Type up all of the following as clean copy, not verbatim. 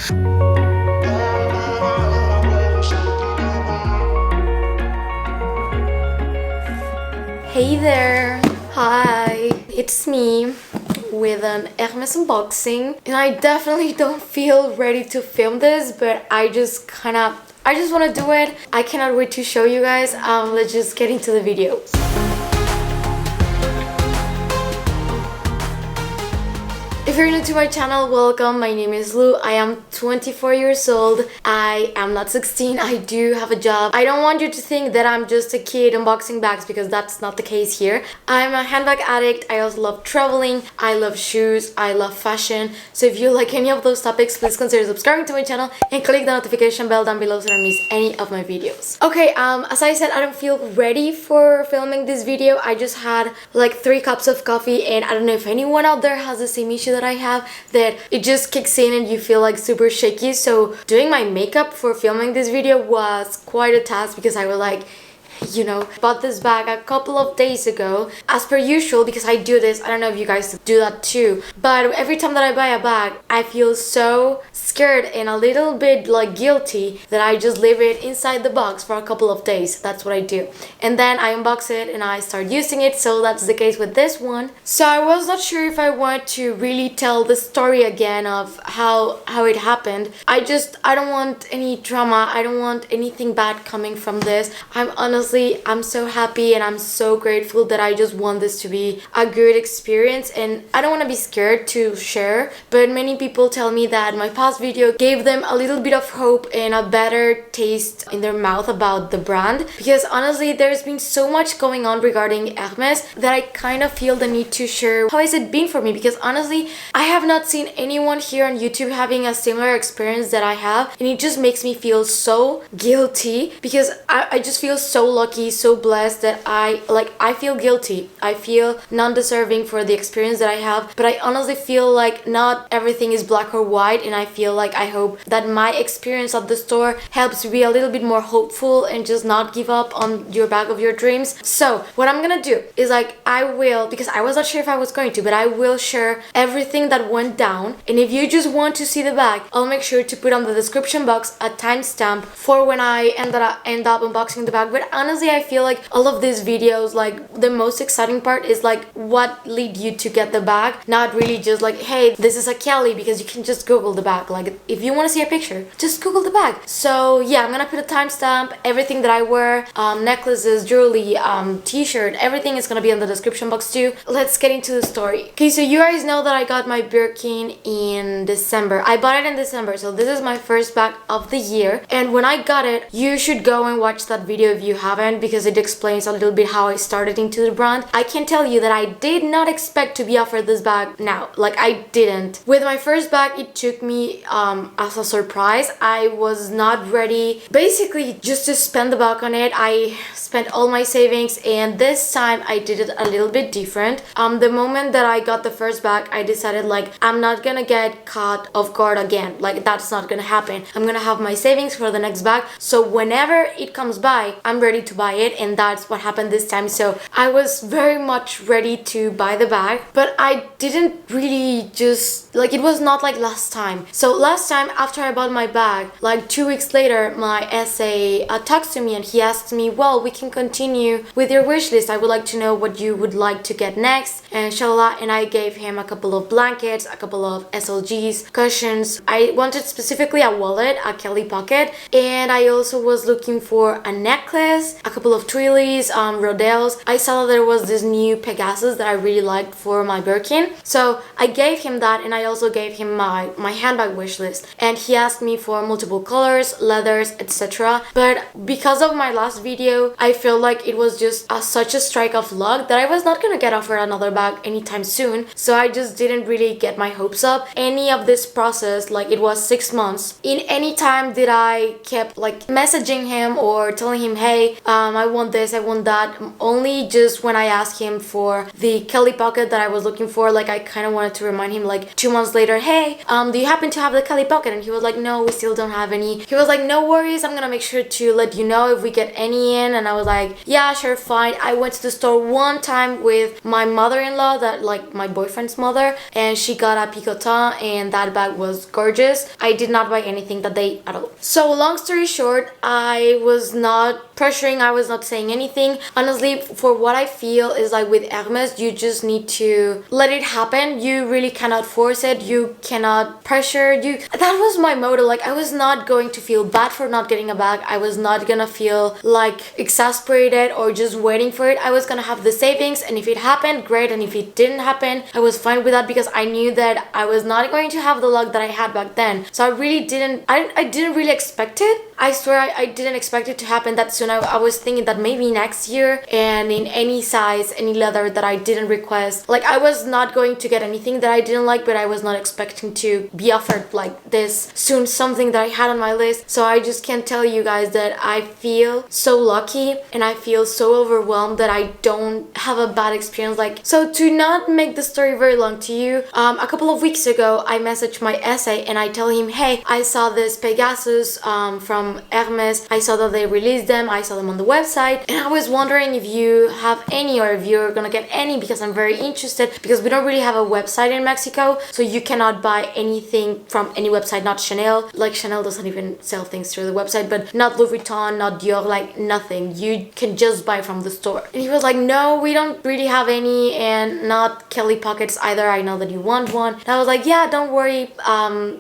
Hey there! Hi! It's me with an Hermès unboxing, and I definitely don't feel ready to film this, but I just want to do it. I cannot wait to show you guys. Let's just get into the video. If you're new to my channel, welcome. My name is Lou. I am 24 years old. I am not 16. I do have a job. I don't want you to think that I'm just a kid unboxing bags, because that's not the case here. I'm a handbag addict. I also love traveling. I love shoes. I love fashion. So if you like any of those topics, please consider subscribing to my channel and click the notification bell down below so you don't miss any of my videos. Okay, as I said, I don't feel ready for filming this video. I just had like 3 cups of coffee, and I don't know if anyone out there has the same issue that I have, that it just kicks in and you feel like super shaky. So doing my makeup for filming this video was quite a task, because I was like, you know, bought this bag a couple of days ago, as per usual, because I do this. I don't know if you guys do that too, but every time that I buy a bag, I feel so scared and a little bit like guilty that I just leave it inside the box for a couple of days. That's what I do, and then I unbox it and I start using it. So that's the case with this one. So I was not sure if I want to really tell the story again of how it happened. I don't want any drama. I don't want anything bad coming from this. I'm so happy and I'm so grateful that I just want this to be a good experience, and I don't want to be scared to share, but many people tell me that my past video gave them a little bit of hope and a better taste in their mouth about the brand, because honestly there's been so much going on regarding Hermès that I kind of feel the need to share how has it been for me, because honestly I have not seen anyone here on YouTube having a similar experience that I have, and it just makes me feel so guilty, because I just feel so lucky, so blessed that I feel guilty. I feel non-deserving for the experience that I have, but I honestly feel like not everything is black or white, and I feel like I hope that my experience at the store helps you be a little bit more hopeful and just not give up on your bag of your dreams. So what I'm gonna do is I will, because I was not sure if I was going to, but I will share everything that went down, and if you just want to see the bag, I'll make sure to put on the description box a timestamp for when I end up unboxing the bag. But honestly, I feel like all of these videos, like the most exciting part is like what lead you to get the bag, not really just like, hey, this is a Kelly, because you can just Google the bag. Like if you want to see a picture, just Google the bag. So yeah, I'm gonna put a timestamp. Everything that I wear, necklaces, jewelry, t-shirt, everything is gonna be in the description box too. Let's get into the story. Okay, so you guys know that I got my Birkin in December. I bought it in December, so this is my first bag of the year, and when I got it, you should go and watch that video if you haven't, because it explains a little bit how I started into the brand. I can tell you that I did not expect to be offered this bag now. Like I didn't. With my first bag, it took me as a surprise. I was not ready basically just to spend the buck on it. I spent all my savings, and this time I did it a little bit different. The moment that I got the first bag, I decided like I'm not gonna get caught off guard again. Like that's not gonna happen. I'm gonna have my savings for the next bag, so whenever it comes by, I'm ready to buy it, and that's what happened this time. So I was very much ready to buy the bag, but I didn't really just like, it was not like last time. So last time after I bought my bag, like 2 weeks later, my SA talks to me and he asked me, well, we can continue with your wish list. I would like to know what you would like to get next, and inshallah. And I gave him a couple of blankets, a couple of SLGs, cushions. I wanted specifically a wallet, a Kelly pocket, and I also was looking for a necklace, a couple of twillies, rodels. I saw that there was this new Pegasus that I really liked for my Birkin, so I gave him that, and I also gave him my handbag wish list, and he asked me for multiple colors, leathers, etc. But because of my last video, I feel like it was just such a strike of luck that I was not gonna get offered another bag anytime soon, so I just didn't really get my hopes up. Any of this process, like it was 6 months, in any time did I kept like messaging him or telling him, hey, I want this, I want that. Only just when I asked him for the Kelly pocket that I was looking for, like I kind of wanted to remind him like 2 months later, hey, do you happen to have the Kelly pocket? And he was like, no, we still don't have any. He was like, no worries, I'm gonna make sure to let you know if we get any in. And I was like, yeah, sure, fine. I went to the store one time with my mother-in-law, that like my boyfriend's mother, and she got a picotin, and that bag was gorgeous. I did not buy anything that day at all. So long story short, I was not pressuring, I was not saying anything. Honestly, for what I feel is like with Hermès, you just need to let it happen. You really cannot force it, you cannot pressure. That was my motto. Like I was not going to feel bad for not getting a bag. I was not gonna feel like exasperated or just waiting for it. I was gonna have the savings, and if it happened, great, and if it didn't happen, I was fine with that, because I knew that I was not going to have the luck that I had back then. So I really didn't really expect it. I swear I didn't expect it to happen that soon. I was thinking that maybe next year, and in any size, any leather that I didn't request. Like I was not going to get anything that I didn't like, but I was not expecting to be offered like this soon something that I had on my list. So I just can't tell you guys that I feel so lucky, and I feel so overwhelmed that I don't have a bad experience. Like, so to not make the story very long to you, a couple of weeks ago I messaged my essay and I tell him, hey, I saw this Pegasus from Hermès. I saw that they released them, I saw them on the website, and I was wondering if you have any, or if you're gonna get any, because I'm very interested, because we don't really have a website in Mexico, so you cannot buy anything from any website, not Chanel. Like Chanel doesn't even sell things through the website, but not Louis Vuitton, not Dior, like nothing. You can just buy from the store. And he was like, no, we don't really have any, and not Kelly pockets either. I know that you want one. And I was like, yeah, don't worry,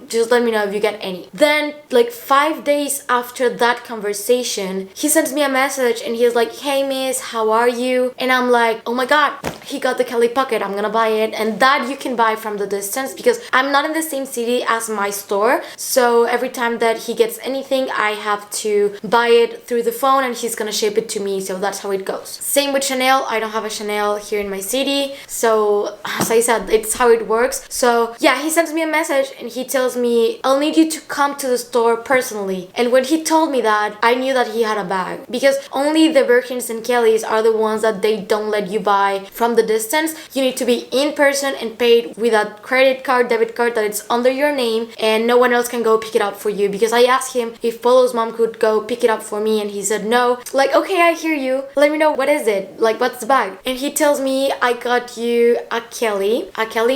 just let me know if you get any. Then like 5 days after that conversation, he sends me a message and he's like, hey miss, how are you? And I'm like, oh my god, he got the Kelly pocket, I'm gonna buy it. And that you can buy from the distance, because I'm not in the same city as my store, so every time that he gets anything, I have to buy it through the phone and he's gonna ship it to me. So that's how it goes. Same with Chanel. I don't have a Chanel here in my city, so as I said, it's how it works. So yeah, he sends me a message and he tells me, I'll need you to come to the store personally. And when he told me that, I knew that he had a bag, because only the Birkins and Kellys are the ones that they don't let you buy from the distance. You need to be in person and paid with a credit card, debit card that it's under your name, and no one else can go pick it up for you. Because I asked him if Polo's mom could go pick it up for me, and he said no. Like, okay, I hear you, let me know, what is it, like what's the bag? And he tells me, I got you a Kelly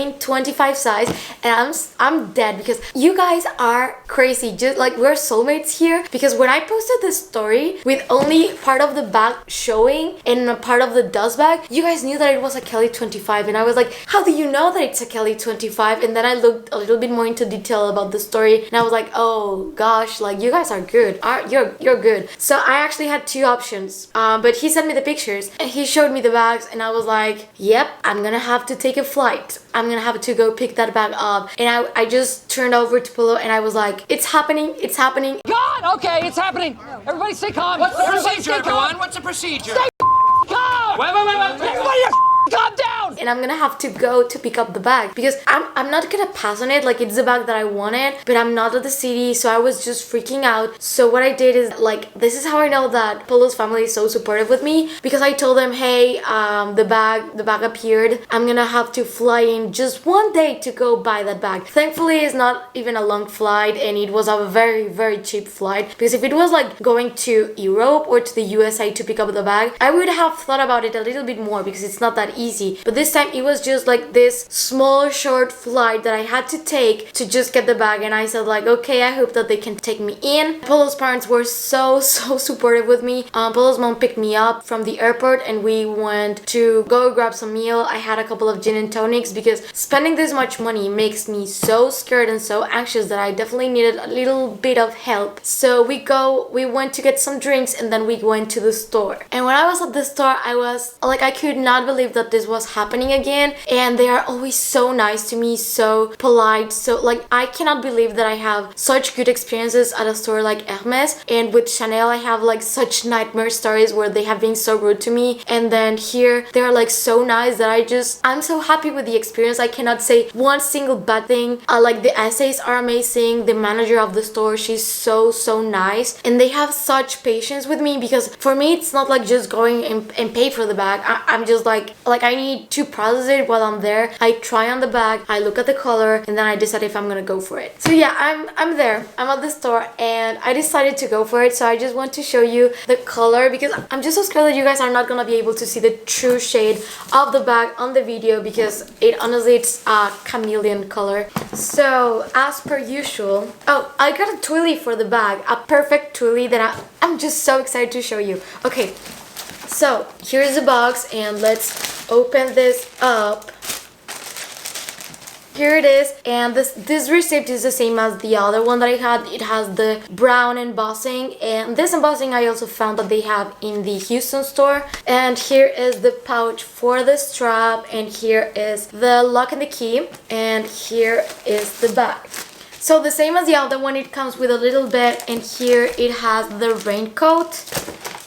in 25 size, and I'm dead, because you guys are crazy. Just like, we're soulmates here, because when I posted this story with only part of the bag showing and a part of the dust bag, you guys knew that it was a Kelly 25, and I was like, how do you know that it's a Kelly 25? And then I looked a little bit more into detail about the story, and I was like, oh gosh, like you guys are good. You're good. So I actually had two options, but he sent me the pictures and he showed me the bags, and I was like, yep, I'm gonna have to take a flight. I'm gonna have to go pick that bag up. And I just turned over to Polo and I was like, it's happening, it's happening. God, okay, it's happening. Everybody stay calm. What's the procedure, everyone? What's the procedure? Stay calm! Wait. Everybody calm down! And I'm gonna have to go to pick up the bag, because I'm not gonna pass on it. Like, it's the bag that I wanted, but I'm not at the city, so I was just freaking out. So what I did is, like, this is how I know that Polo's family is so supportive with me, because I told them, hey, the bag appeared. I'm gonna have to fly in just one day to go buy that bag. Thankfully, it's not even a long flight, and it was a very, very cheap flight, because if it was like going to Europe or to the USA to pick up the bag, I would have thought about it a little bit more, because it's not that easy. But this time it was just like this small short flight that I had to take to just get the bag, and I said like, okay, I hope that they can take me in. Polo's parents were so supportive with me. Polo's mom picked me up from the airport and we went to go grab some meal. I had a couple of gin and tonics, because spending this much money makes me so scared and so anxious that I definitely needed a little bit of help. So we went to get some drinks, and then we went to the store. And when I was at the store, I was like, I could not believe that this was happening again, and they are always so nice to me, so polite. So like I cannot believe that I have such good experiences at a store like Hermès, and with Chanel I have like such nightmare stories where they have been so rude to me, and then here they're like so nice that I'm so happy with the experience. I cannot say one single bad thing. Like the essays are amazing, the manager of the store, she's so nice, and they have such patience with me, because for me it's not like just going and pay for the bag. I'm just like I need to process it while I'm there. I try on the bag, I look at the color, and then I decide if I'm gonna go for it. So yeah, I'm there, I'm at the store, and I decided to go for it. So I just want to show you the color, because I'm just so scared that you guys are not gonna be able to see the true shade of the bag on the video, because honestly it's a chameleon color. So as per usual, oh, I got a twilly for the bag, a perfect twilly that I'm just so excited to show you. Okay, so here's the box, and let's open this up. Here it is, and this receipt is the same as the other one that I had. It has the brown embossing, and this embossing I also found that they have in the Houston store. And here is the pouch for the strap, and here is the lock and the key, and here is the bag. So the same as the other one, it comes with a little bit, and here it has the raincoat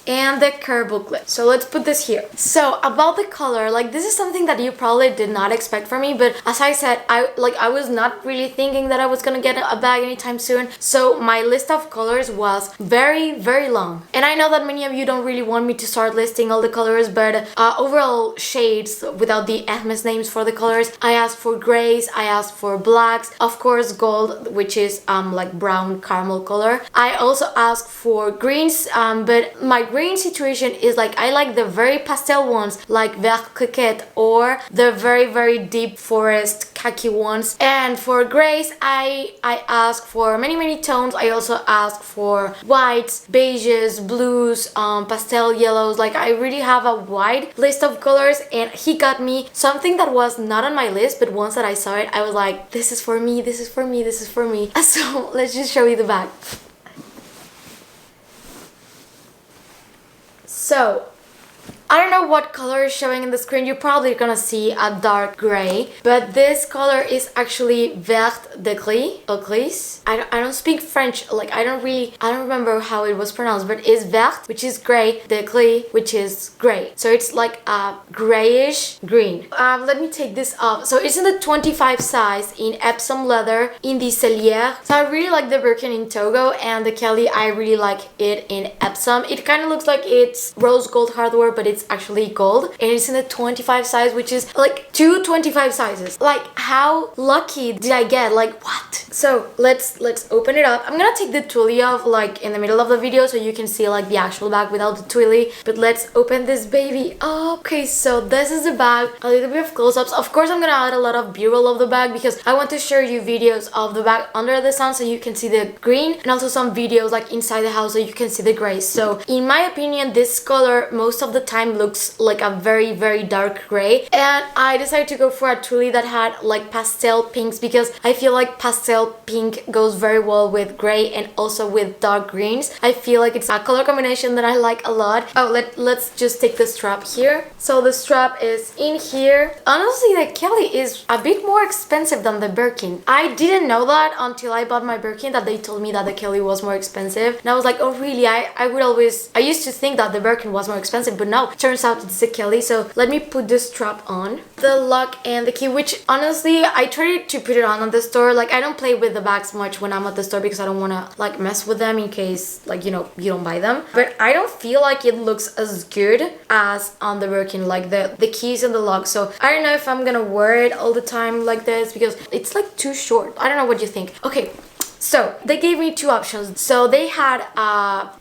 and the care booklet. So let's put this here. So about the color, like this is something that you probably did not expect from me, but as I said, I was not really thinking that I was gonna get a bag anytime soon. So my list of colors was very long, and I know that many of you don't really want me to start listing all the colors, but overall shades without the Hermès names for the colors, I asked for grays, I asked for blacks, of course gold, which is like brown caramel color. I also asked for greens, but my green situation is like I like the very pastel ones like vert coquette, or the very deep forest khaki ones. And for grays, I ask for many tones. I also ask for whites, beiges, blues, pastel yellows. Like I really have a wide list of colors, and he got me something that was not on my list, but once that I saw it, I was like, this is for me, this is for me, this is for me. So let's just show you the bag. So I don't know what color is showing in the screen. You're probably gonna see a dark gray, but this color is actually vert de gris or gris. I don't speak French, like I don't remember how it was pronounced, but it's vert, which is gray, de gris, which is gray. So it's like a grayish green. Let me take this off. So it's in the 25 size in epsom leather in the Cellier. So I really like the Birkin in Togo, and the Kelly, I really like it in epsom. It kind of looks like it's rose gold hardware, but it's actually gold, and it's in the 25 size, which is like 2 25 sizes. Like how lucky did I get? Like what? So let's open it up. I'm gonna take the twilly off like in the middle of the video so you can see like the actual bag without the twilly, but let's open this baby up. Okay, so this is the bag, a little bit of close-ups. Of course I'm gonna add a lot of b-roll of the bag because I want to show you videos of the bag under the sun so you can see the green, and also some videos like inside the house so you can see the gray. So in my opinion, this color most of the time looks like a very dark gray, and I decided to go for a twilly that had like pastel pinks because I feel like pastel pink goes very well with gray and also with dark greens. I feel like it's a color combination that I like a lot. Oh, let's just take the strap here. So the strap is in here. Honestly, the Kelly is a bit more expensive than the Birkin. I didn't know that until I bought my Birkin, that they told me that the Kelly was more expensive, and I was like, oh really? I used to think that the Birkin was more expensive, but no, turns out it's the Kelly. So let me put the strap on, the lock and the key, which honestly I tried to put it on the store. Like I don't play with the bags much when I'm at the store because I don't want to like mess with them in case like you don't buy them, but I don't feel like it looks as good as on the Birkin, like the keys and the lock. So I don't know if I'm gonna wear it all the time like this because it's like too short. I don't know what you think. Okay, so they gave me two options. So they had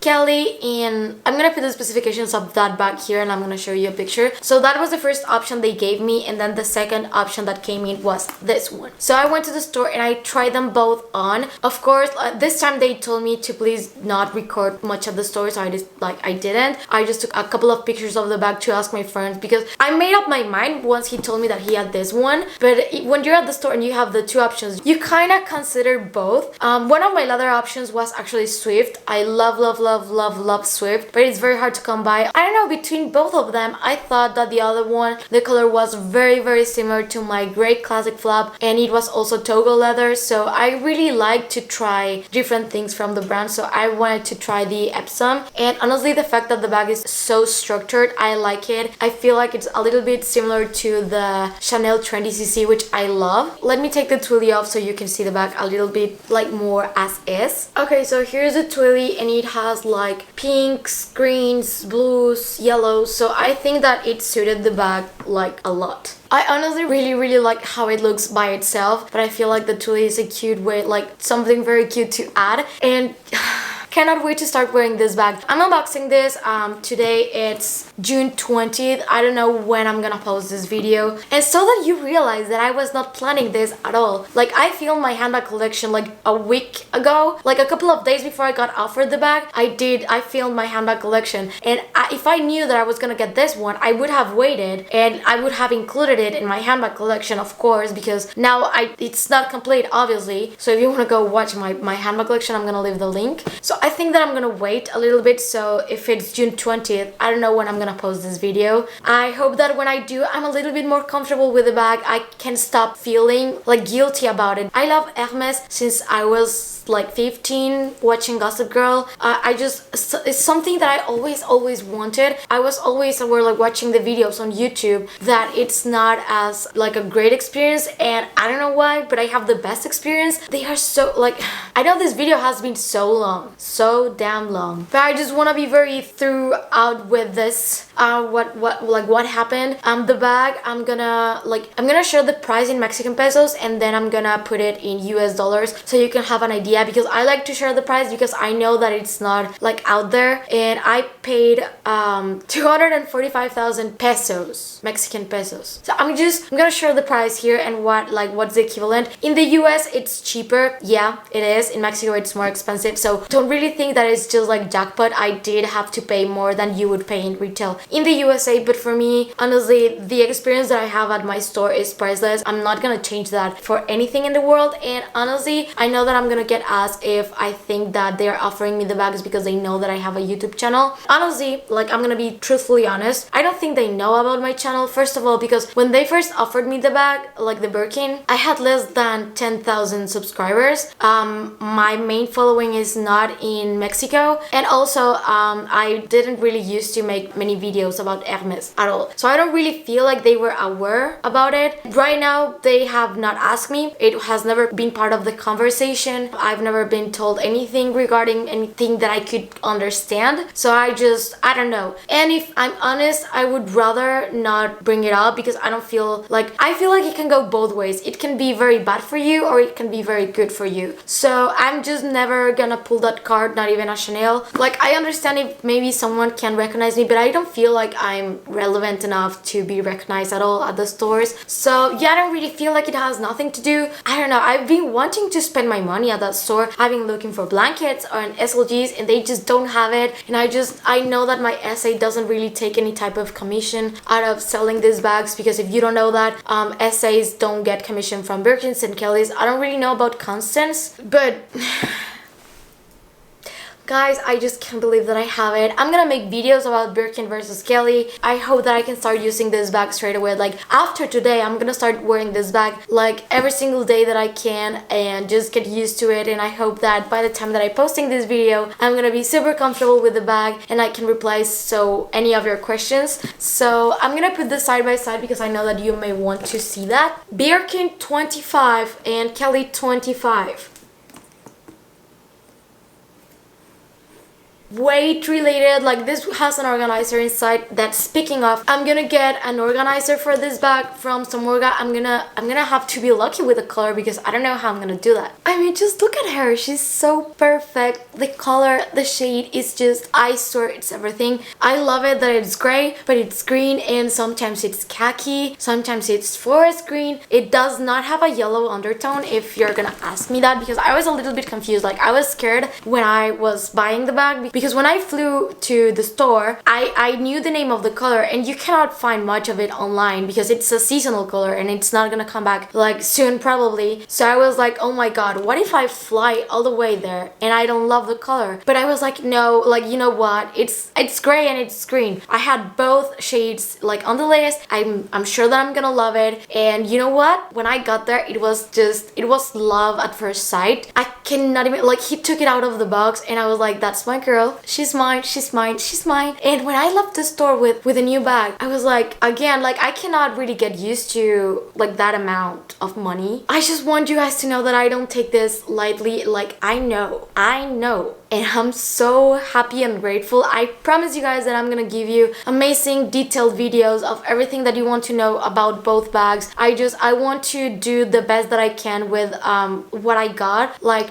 Kelly in, I'm gonna put the specifications of that bag here and I'm gonna show you a picture. So that was the first option they gave me, and then the second option that came in was this one. So I went to the store and I tried them both on. Of course, this time they told me to please not record much of the store, so I didn't. I just took a couple of pictures of the bag to ask my friends because I made up my mind once he told me that he had this one. But when you're at the store and you have the two options, you kind of consider both. One of my leather options was actually Swift. I love Swift, but it's very hard to come by. I don't know, between both of them, I thought that the other one, the color was very similar to my gray classic flap, and it was also Togo leather, so I really like to try different things from the brand, so I wanted to try the Epsom. And honestly, the fact that the bag is so structured, I like it. I feel like it's a little bit similar to the Chanel Trendy CC, which I love. Let me take the twilly off so you can see the bag a little bit like more as is. Okay, so here's the twilly, and it has like pinks, greens, blues, yellows, so I think that it suited the bag like a lot. I honestly really like how it looks by itself, but I feel like the twilly is a cute way, like something very cute to add, and cannot wait to start wearing this bag. I'm unboxing this. Today it's June 20th. I don't know when I'm gonna post this video. And so that you realize that I was not planning this at all. Like, I filmed my handbag collection like a week ago. Like a couple of days before I got offered the bag, I filmed my handbag collection. And if I knew that I was gonna get this one, I would have waited and I would have included it in my handbag collection, of course, because now it's not complete, obviously. So if you wanna go watch my handbag collection, I'm gonna leave the link. So I think that I'm gonna wait a little bit, so if it's June 20th, I don't know when I'm gonna post this video. I hope that when I do, I'm a little bit more comfortable with the bag. I can stop feeling like guilty about it. I love Hermès since I was like 15 watching Gossip Girl. It's something that I always wanted. I was always aware, like watching the videos on YouTube, that it's not as like a great experience, and I don't know why, but I have the best experience. They are so like, I know this video has been so long, so damn long, but I just want to be very throughout with this. What happened. The bag, I'm gonna share the price in Mexican pesos, and then I'm gonna put it in US dollars so you can have an idea, because I like to share the price because I know that it's not like out there. And I paid 245,000 pesos, Mexican pesos. So I'm gonna share the price here and what's the equivalent. In the US it's cheaper, yeah it is. In Mexico it's more expensive, so don't really think that it's just like jackpot. I did have to pay more than you would pay in retail in the USA, but for me, honestly, the experience that I have at my store is priceless. I'm not gonna change that for anything in the world. And honestly, I know that I'm gonna get asked if I think that they're offering me the bags because they know that I have a YouTube channel. Honestly, like, I'm gonna be truthfully honest, I don't think they know about my channel. First of all, because when they first offered me the bag, like the Birkin, I had less than 10,000 subscribers. My main following is not in Mexico, and also I didn't really used to make many videos about Hermès at all, so I don't really feel like they were aware about it. Right now they have not asked me. It has never been part of the conversation. I've never been told anything regarding anything that I could understand, so I don't know. And if I'm honest, I would rather not bring it up because I feel like it can go both ways. It can be very bad for you or it can be very good for you, so I'm just never gonna pull that card, not even a Chanel. Like, I understand if maybe someone can recognize me, but I don't feel like I'm relevant enough to be recognized at all at the stores. So yeah, I don't really feel like it has nothing to do. I don't know, I've been wanting to spend my money at that store. I've been looking for blankets or SLGs and they just don't have it, and I know that my SA doesn't really take any type of commission out of selling these bags, because if you don't know that, SAs don't get commission from Birkins and Kellys. I don't really know about Constance, but guys, I just can't believe that I have it. I'm gonna make videos about Birkin versus Kelly. I hope that I can start using this bag straight away. Like, after today, I'm gonna start wearing this bag like every single day that I can and just get used to it. And I hope that by the time that I'm posting this video, I'm gonna be super comfortable with the bag and I can reply any of your questions. So I'm gonna put this side by side because I know that you may want to see that. Birkin 25 and Kelly 25. Weight related, like, this has an organizer inside. That, speaking of, I'm gonna get an organizer for this bag from Samorga. I'm gonna have to be lucky with the color because I don't know how I'm gonna do that. I mean, just look at her, she's so perfect. The color, the shade is just, I swear, it's everything. I love it that it's gray, but it's green, and sometimes it's khaki, sometimes it's forest green. It does not have a yellow undertone, if you're gonna ask me that, because I was a little bit confused. Like, I was scared when I was buying the bag because because when I flew to the store, I knew the name of the color, and you cannot find much of it online because it's a seasonal color and it's not gonna come back like soon probably. So I was like, oh my god, what if I fly all the way there and I don't love the color? But I was like, no, like, you know what, it's gray and it's green. I had both shades like on the list. I'm sure that I'm gonna love it. And you know what, when I got there, it was love at first sight. I cannot even, like, he took it out of the box and I was like, that's my girl, she's mine, she's mine, she's mine. And when I left the store with a new bag, I was like, again, like, I cannot really get used to like that amount of money. I just want you guys to know that I don't take this lightly. Like, I know, and I'm so happy and grateful. I promise you guys that I'm gonna give you amazing detailed videos of everything that you want to know about both bags. I want to do the best that I can with what I got. Like,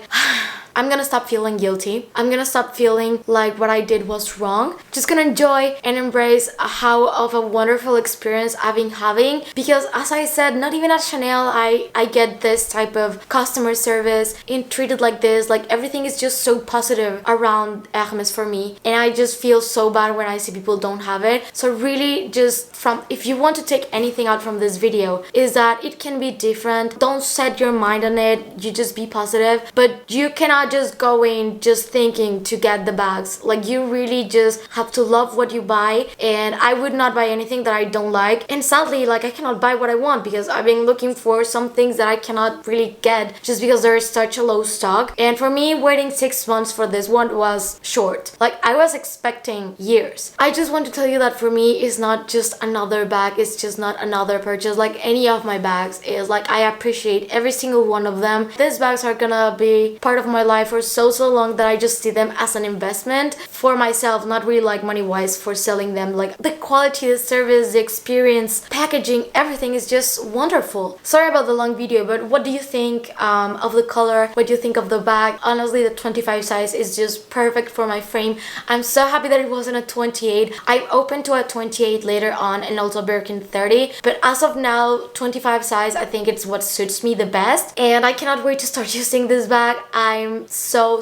I'm gonna stop feeling guilty. I'm gonna stop feeling like what I did was wrong. Just gonna enjoy and embrace how of a wonderful experience I've been having, because as I said, not even at Chanel I get this type of customer service and treated like this. Like, everything is just so positive around Hermès for me, and I just feel so bad when I see people don't have it. So really, just if you want to take anything out from this video, is that it can be different. Don't set your mind on it, you just be positive. But you cannot just go in just thinking to get the bags. Like, you really just have to love what you buy, and I would not buy anything that I don't like. And sadly, like, I cannot buy what I want because I've been looking for some things that I cannot really get just because there is such a low stock. And for me, waiting 6 months for this one was short. Like, I was expecting years. I just want to tell you that for me, it's not just another bag, it's just not another purchase. Like, any of my bags is like, I appreciate every single one of them. These bags are gonna be part of my life for so long that I just see them as an investment for myself, not really like money wise for selling them. Like, the quality, the service, the experience, packaging, everything is just wonderful. Sorry about the long video, but what do you think of the color? What do you think of the bag? Honestly, the 25 size is just perfect for my frame. I'm so happy that it wasn't a 28. I'm open to a 28 later on and also Birkin 30, but as of now, 25 size, I think it's what suits me the best, and I cannot wait to start using this bag. I'm so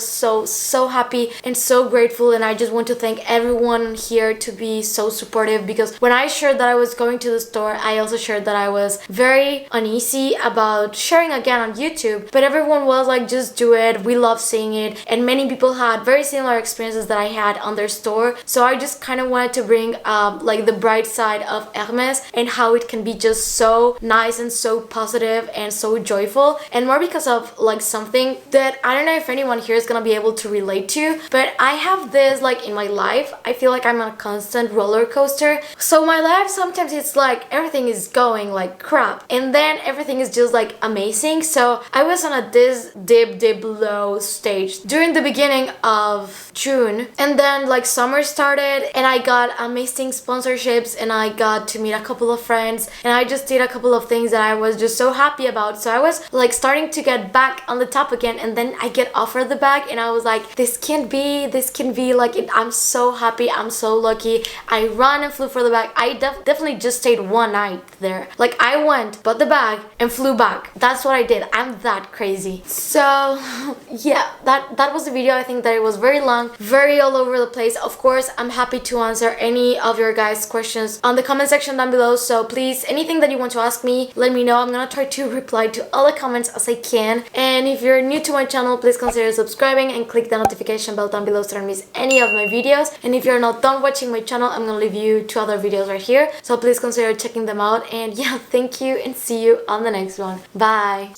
happy and so grateful, and I just want to thank everyone here to be so supportive, because when I shared that I was going to the store, I also shared that I was very uneasy about sharing again on YouTube, but everyone was like, just do it, we love seeing it. And many people had very similar experiences that I had on their store, so I just kind of wanted to bring like the bright side of Hermès and how it can be just so nice and so positive and so joyful, and more because of like something that I don't know if anyone here is gonna be able to relate to, but I have this like in my life. I feel like I'm on a constant roller coaster. So my life, sometimes it's like everything is going like crap, and then everything is just like amazing. So I was on a this dip low stage during the beginning of June, and then like summer started and I got amazing sponsorships and I got to meet a couple of friends, and I just did a couple of things that I was just so happy about. So I was like starting to get back on the top again, and then I get offered the bag and I was like, this can be like it. I'm so happy, I'm so lucky. I ran and flew for the bag. I definitely just stayed one night there. Like, I went, bought the bag and flew back. That's what I did. I'm that crazy. So yeah, that was the video. I think that it was very long, very all over the place. Of course, I'm happy to answer any of your guys' questions on the comment section down below. So please, anything that you want to ask me, let me know. I'm gonna try to reply to all the comments as I can. And if you're new to my channel, please consider subscribing and click the notification bell down below so you don't miss any of my videos. And if you're not done watching my channel, I'm gonna leave you 2 other videos right here, so please consider checking them out. And yeah, thank you and see you on the next one. Bye.